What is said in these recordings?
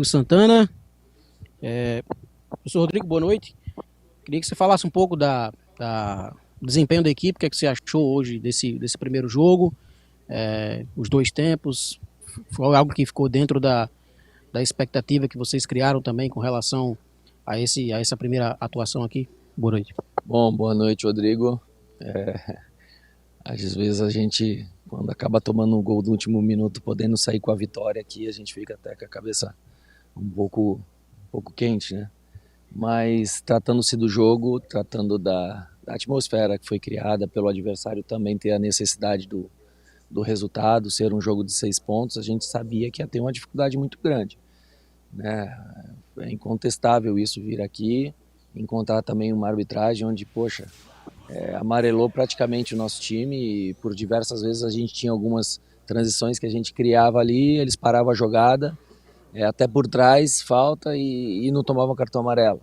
Santana. Professor Rodrigo, boa noite. Queria que você falasse um pouco do desempenho da equipe, o que é que você achou hoje desse primeiro jogo, os dois tempos, foi algo que ficou dentro da expectativa que vocês criaram também com relação a essa primeira atuação aqui? Boa noite. Bom, boa noite, Rodrigo. Às vezes a gente, quando acaba tomando um gol no último minuto, podendo sair com a vitória aqui, a gente fica até com a cabeça um pouco quente, né? Mas tratando-se do jogo, tratando da atmosfera que foi criada pelo adversário também ter a necessidade do resultado, ser um jogo de 6 pontos, a gente sabia que ia ter uma dificuldade muito grande, né? É incontestável isso, vir aqui, encontrar também uma arbitragem onde, poxa, amarelou praticamente o nosso time e por diversas vezes a gente tinha algumas transições que a gente criava ali, eles paravam a jogada, até por trás, falta e não tomavam cartão amarelo.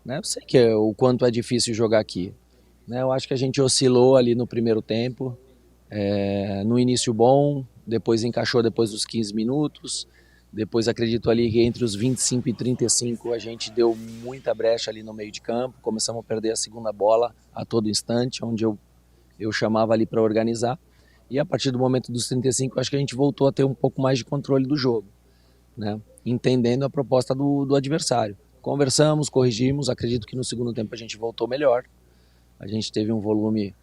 Né? Eu sei que o quanto é difícil jogar aqui. Né? Eu acho que a gente oscilou ali no primeiro tempo, no início bom, depois encaixou depois dos 15 minutos, depois acredito ali que entre os 25 e 35 a gente deu muita brecha ali no meio de campo, começamos a perder a segunda bola a todo instante, onde eu chamava ali para organizar, e a partir do momento dos 35 acho que a gente voltou a ter um pouco mais de controle do jogo, né? Entendendo a proposta do adversário. Conversamos, corrigimos, acredito que no segundo tempo a gente voltou melhor, a gente teve um volume,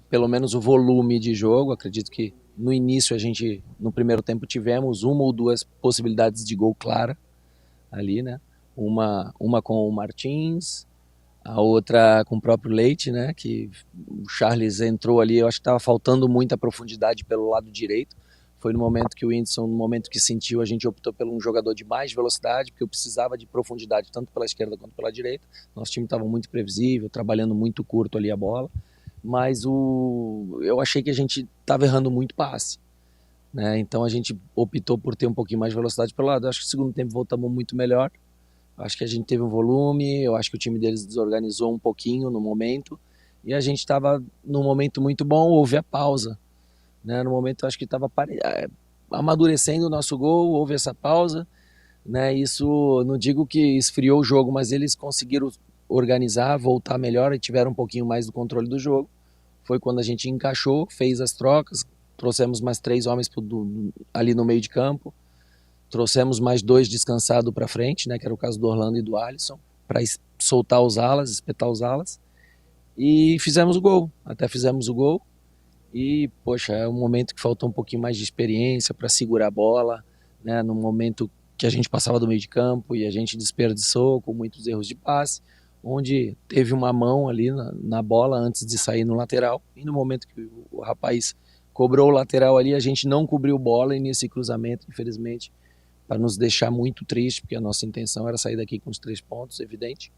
pelo menos o volume de jogo, acredito que no início no primeiro tempo tivemos uma ou duas possibilidades de gol clara ali, né? Uma com o Martins, a outra com o próprio Leite, né? Que o Charles entrou ali, eu acho que estava faltando muita profundidade pelo lado direito. Foi no momento que o Whindersson, no momento que sentiu, a gente optou por um jogador de mais velocidade, porque eu precisava de profundidade tanto pela esquerda quanto pela direita. Nosso time estava muito previsível, trabalhando muito curto ali a bola, mas eu achei que a gente estava errando muito passe, né? Então a gente optou por ter um pouquinho mais de velocidade pelo lado. Eu acho que o segundo tempo voltamos muito melhor. Eu acho que a gente teve um volume, eu acho que o time deles desorganizou um pouquinho no momento, e a gente estava num momento muito bom, houve a pausa, né? No momento eu acho que estava amadurecendo o nosso gol, houve essa pausa, né? Isso não digo que esfriou o jogo, mas eles conseguiram organizar, voltar melhor e tiveram um pouquinho mais do controle do jogo. Foi quando a gente encaixou, fez as trocas, trouxemos mais 3 homens ali no meio de campo, trouxemos mais 2 descansados para frente, né? Que era o caso do Orlando e do Alisson, para soltar os alas, espetar os alas, e fizemos o gol. Até fizemos o gol. E, poxa, é um momento que faltou um pouquinho mais de experiência para segurar a bola, né? No momento que a gente passava do meio de campo e a gente desperdiçou com muitos erros de passe, onde teve uma mão ali na bola antes de sair no lateral, e no momento que o rapaz cobrou o lateral ali, a gente não cobriu bola, e nesse cruzamento, infelizmente, para nos deixar muito triste, porque a nossa intenção era sair daqui com os 3 pontos, evidente,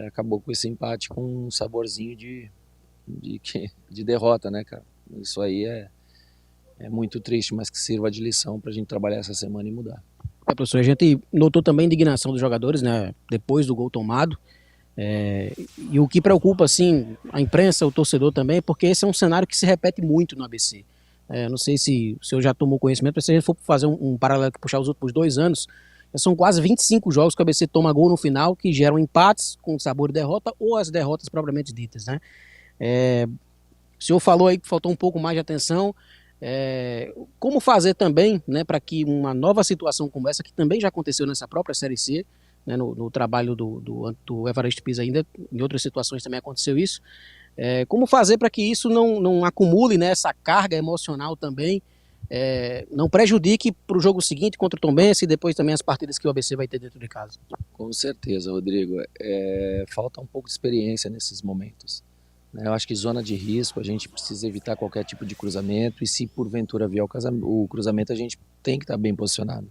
acabou com esse empate com um saborzinho de derrota, né, cara? Isso aí é muito triste, mas que sirva de lição para a gente trabalhar essa semana e mudar. Professor, a gente notou também a indignação dos jogadores, né, depois do gol tomado. E o que preocupa, assim, a imprensa, o torcedor também, porque esse é um cenário que se repete muito no ABC. Não sei se o senhor já tomou conhecimento, mas se a gente for fazer um paralelo que puxar os últimos 2 anos, são quase 25 jogos que o ABC toma gol no final, que geram empates com sabor de derrota ou as derrotas propriamente ditas, né? O senhor falou aí que faltou um pouco mais de atenção. Como fazer também, né, para que uma nova situação como essa, que também já aconteceu nessa própria Série C, né, no trabalho do Evaristo Pisa ainda, em outras situações também aconteceu isso, como fazer para que isso não acumule, né, essa carga emocional também, não prejudique para o jogo seguinte contra o Tombense e depois também as partidas que o ABC vai ter dentro de casa? Com certeza, Rodrigo. Falta um pouco de experiência nesses momentos. Eu acho que zona de risco, a gente precisa evitar qualquer tipo de cruzamento, e se porventura vier o cruzamento, a gente tem que estar bem posicionado,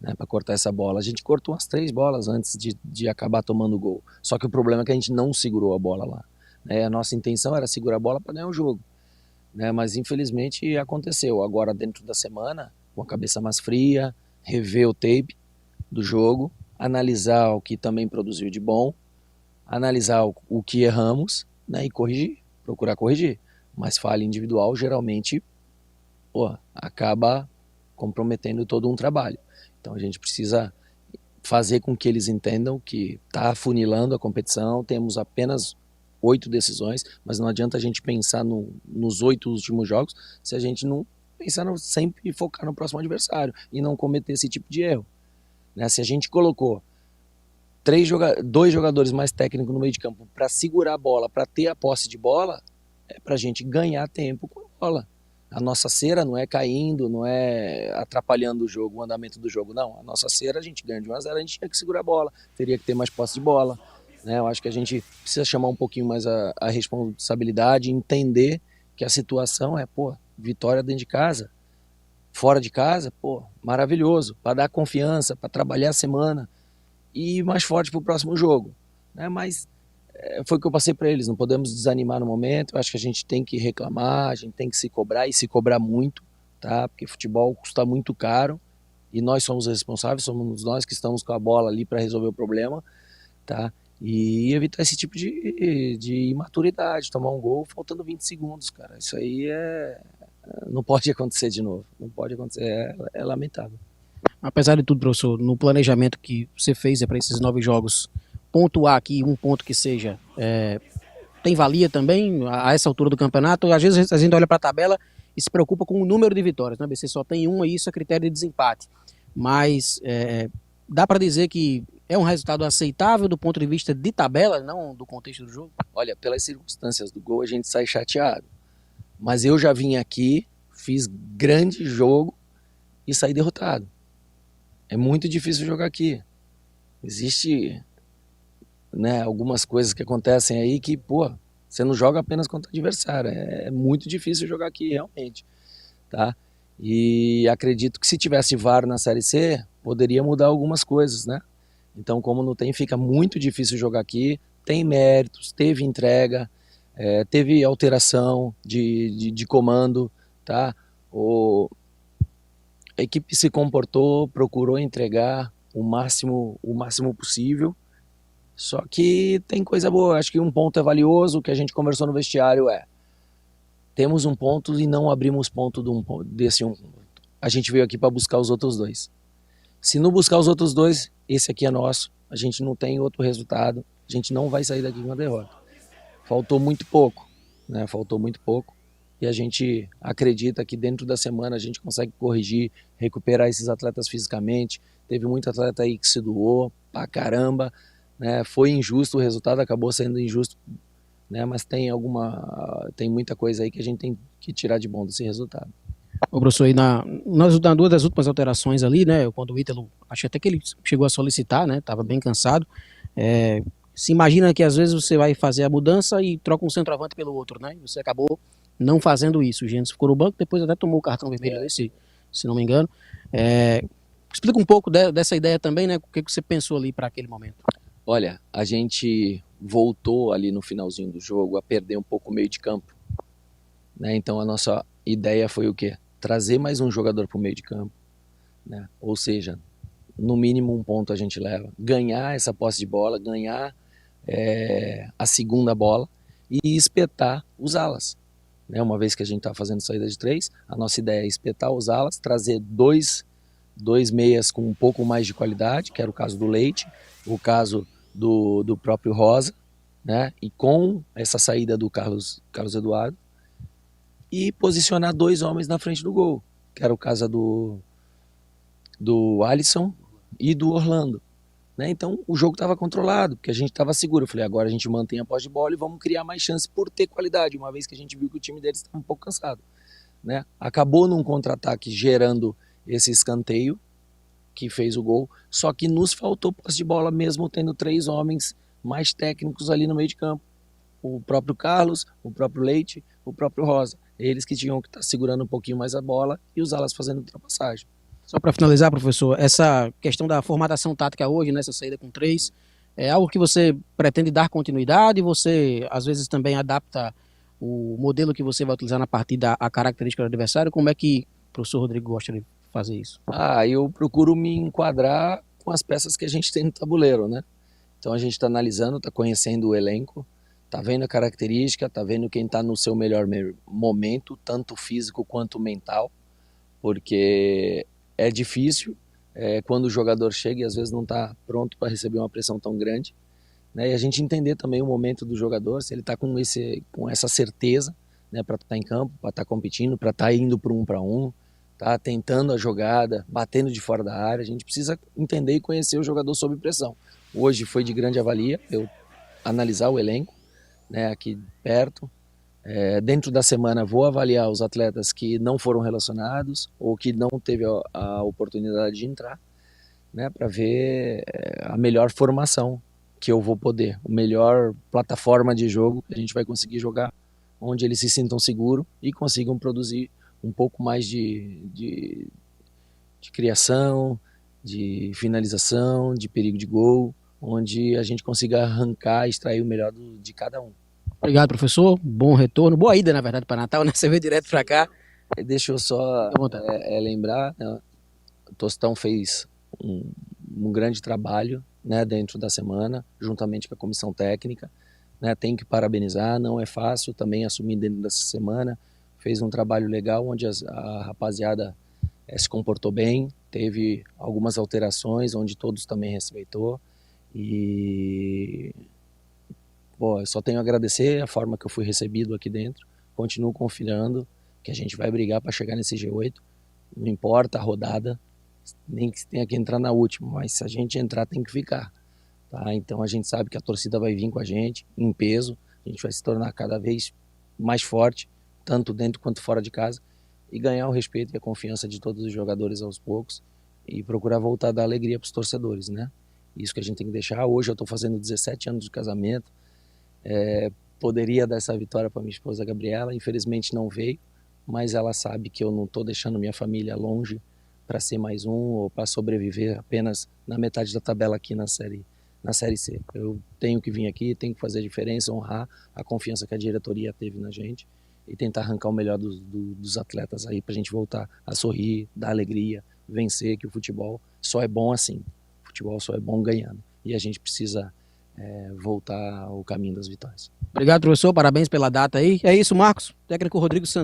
né, para cortar essa bola. A gente cortou umas 3 bolas antes de acabar tomando o gol, só que o problema é que a gente não segurou a bola lá, né? A nossa intenção era segurar a bola para ganhar o jogo, né? Mas infelizmente aconteceu. Agora, dentro da semana, com a cabeça mais fria, rever o tape do jogo, analisar o que também produziu de bom, analisar o que erramos, né, e corrigir, procurar corrigir. Mas falha individual geralmente acaba comprometendo todo um trabalho. Então a gente precisa fazer com que eles entendam que está afunilando a competição, temos apenas 8 decisões, mas não adianta a gente pensar nos 8 últimos jogos se a gente não pensar sempre focar no próximo adversário e não cometer esse tipo de erro. Né? Se a gente colocou 2 jogadores mais técnicos no meio de campo para segurar a bola, para ter a posse de bola, é para a gente ganhar tempo com a bola. A nossa cera não é caindo, não é atrapalhando o jogo, o andamento do jogo, não. A nossa cera, a gente ganha de 1 a 0, a gente tinha que segurar a bola, teria que ter mais posse de bola. Né? Eu acho que a gente precisa chamar um pouquinho mais a responsabilidade, entender que a situação é, vitória dentro de casa, fora de casa, maravilhoso, para dar confiança, para trabalhar a semana e ir mais forte para o próximo jogo. Né? Mas foi o que eu passei para eles, não podemos desanimar no momento, eu acho que a gente tem que reclamar, a gente tem que se cobrar e se cobrar muito, tá? Porque futebol custa muito caro e nós somos responsáveis, somos nós que estamos com a bola ali para resolver o problema, tá? E evitar esse tipo de imaturidade, tomar um gol faltando 20 segundos, cara, isso aí não pode acontecer de novo, não pode acontecer, é lamentável. Apesar de tudo, professor, no planejamento que você fez para esses 9 jogos, pontuar aqui um ponto que seja, tem valia também a essa altura do campeonato? Às vezes a gente olha para a tabela e se preocupa com o número de vitórias, né? BC só tem uma e isso é critério de desempate. Mas dá para dizer que é um resultado aceitável do ponto de vista de tabela, não do contexto do jogo? Olha, pelas circunstâncias do gol a gente sai chateado. Mas eu já vim aqui, fiz grande jogo e saí derrotado. É muito difícil jogar aqui. Existe, né, algumas coisas que acontecem aí que, você não joga apenas contra o adversário. É muito difícil jogar aqui, realmente. Tá? E acredito que se tivesse VAR na Série C, poderia mudar algumas coisas, né? Então, como não tem, fica muito difícil jogar aqui. Tem méritos, teve entrega, teve alteração de comando, tá? A equipe se comportou, procurou entregar o máximo possível, só que tem coisa boa. Acho que um ponto é valioso, o que a gente conversou no vestiário temos um ponto e não abrimos ponto desse um. A gente veio aqui para buscar os outros 2. Se não buscar os outros 2, esse aqui é nosso, a gente não tem outro resultado, a gente não vai sair daqui com uma derrota. Faltou muito pouco, né? Faltou muito pouco. E a gente acredita que dentro da semana a gente consegue corrigir, recuperar esses atletas fisicamente. Teve muito atleta aí que se doou pra caramba, né? Foi injusto, o resultado acabou sendo injusto, né? Mas tem muita coisa aí que a gente tem que tirar de bom desse resultado. O professor, aí nas 2 das últimas alterações ali, né? Quando o Ítalo, acho até que ele chegou a solicitar, né? Tava bem cansado. Se imagina que às vezes você vai fazer a mudança e troca um centroavante pelo outro, né? Você acabou não fazendo isso. O Gênesis ficou no banco, depois até tomou o cartão vermelho, se não me engano. Explica um pouco dessa ideia também, né? O que você pensou ali para aquele momento? Olha, a gente voltou ali no finalzinho do jogo a perder um pouco o meio de campo, né? Então a nossa ideia foi o quê? Trazer mais um jogador para o meio de campo, né? Ou seja, no mínimo um ponto a gente leva. Ganhar essa posse de bola, ganhar a segunda bola e espetar os alas. Né? Uma vez que a gente está fazendo saída de 3, a nossa ideia é espetar os alas, trazer dois meias com um pouco mais de qualidade, que era o caso do Leite, o caso do próprio Rosa, né? E com essa saída do Carlos Eduardo, e posicionar 2 homens na frente do gol, que era o caso do Alisson e do Orlando. Né? Então o jogo estava controlado, porque a gente estava seguro. Eu falei, agora a gente mantém a posse de bola e vamos criar mais chances por ter qualidade, uma vez que a gente viu que o time deles estava um pouco cansado. Né? Acabou num contra-ataque gerando esse escanteio que fez o gol, só que nos faltou posse de bola mesmo tendo 3 homens mais técnicos ali no meio de campo. O próprio Carlos, o próprio Leite, o próprio Rosa. Eles que tinham que estar segurando um pouquinho mais a bola e os alas fazendo ultrapassagem. Só para finalizar, professor, essa questão da formatação tática hoje, nessa saída com 3, é algo que você pretende dar continuidade? Você, às vezes, também adapta o modelo que você vai utilizar na partida à característica do adversário? Como é que o professor Rodrigo gosta de fazer isso? Eu procuro me enquadrar com as peças que a gente tem no tabuleiro, né? Então a gente está analisando, está conhecendo o elenco, está vendo a característica, está vendo quem está no seu melhor momento, tanto físico quanto mental, porque é difícil, quando o jogador chega e às vezes não está pronto para receber uma pressão tão grande, né? E a gente entender também o momento do jogador, se ele está com essa certeza, né, para estar em campo, para estar competindo, para estar indo para um, tá tentando a jogada, batendo de fora da área. A gente precisa entender e conhecer o jogador sob pressão. Hoje foi de grande avalia eu analisar o elenco, né, aqui perto. Dentro da semana vou avaliar os atletas que não foram relacionados ou que não teve a oportunidade de entrar, né, para ver a melhor formação que eu vou poder, a melhor plataforma de jogo que a gente vai conseguir jogar, onde eles se sintam seguros e consigam produzir um pouco mais de criação, de finalização, de perigo de gol, onde a gente consiga arrancar, extrair o melhor de cada um. Obrigado, professor. Bom retorno. Boa ida, na verdade, para Natal, né? Você veio direto para cá. Deixa eu só lembrar, né? O Tostão fez um grande trabalho, né, dentro da semana, juntamente com a comissão técnica, né? Tem que parabenizar, não é fácil também assumir dentro dessa semana. Fez um trabalho legal onde a rapaziada se comportou bem, teve algumas alterações onde todos também respeitou e eu só tenho a agradecer a forma que eu fui recebido aqui dentro. Continuo confiando que a gente vai brigar para chegar nesse G8. Não importa a rodada, nem que tenha que entrar na última, mas se a gente entrar tem que ficar. Tá? Então a gente sabe que a torcida vai vir com a gente em peso. A gente vai se tornar cada vez mais forte, tanto dentro quanto fora de casa, e ganhar o respeito e a confiança de todos os jogadores aos poucos e procurar voltar a dar alegria para os torcedores, né? Isso que a gente tem que deixar. Hoje eu estou fazendo 17 anos de casamento. Poderia dar essa vitória para minha esposa Gabriela, infelizmente não veio, mas ela sabe que eu não estou deixando minha família longe para ser mais um ou para sobreviver apenas na metade da tabela aqui na série C. Eu tenho que vir aqui, tenho que fazer a diferença, honrar a confiança que a diretoria teve na gente e tentar arrancar o melhor dos atletas aí para a gente voltar a sorrir, dar alegria, vencer, que o futebol só é bom assim, o futebol só é bom ganhando e a gente precisa voltar ao caminho das vitórias. Obrigado, professor. Parabéns pela data aí. É isso, Marcos. Técnico Rodrigo Santana.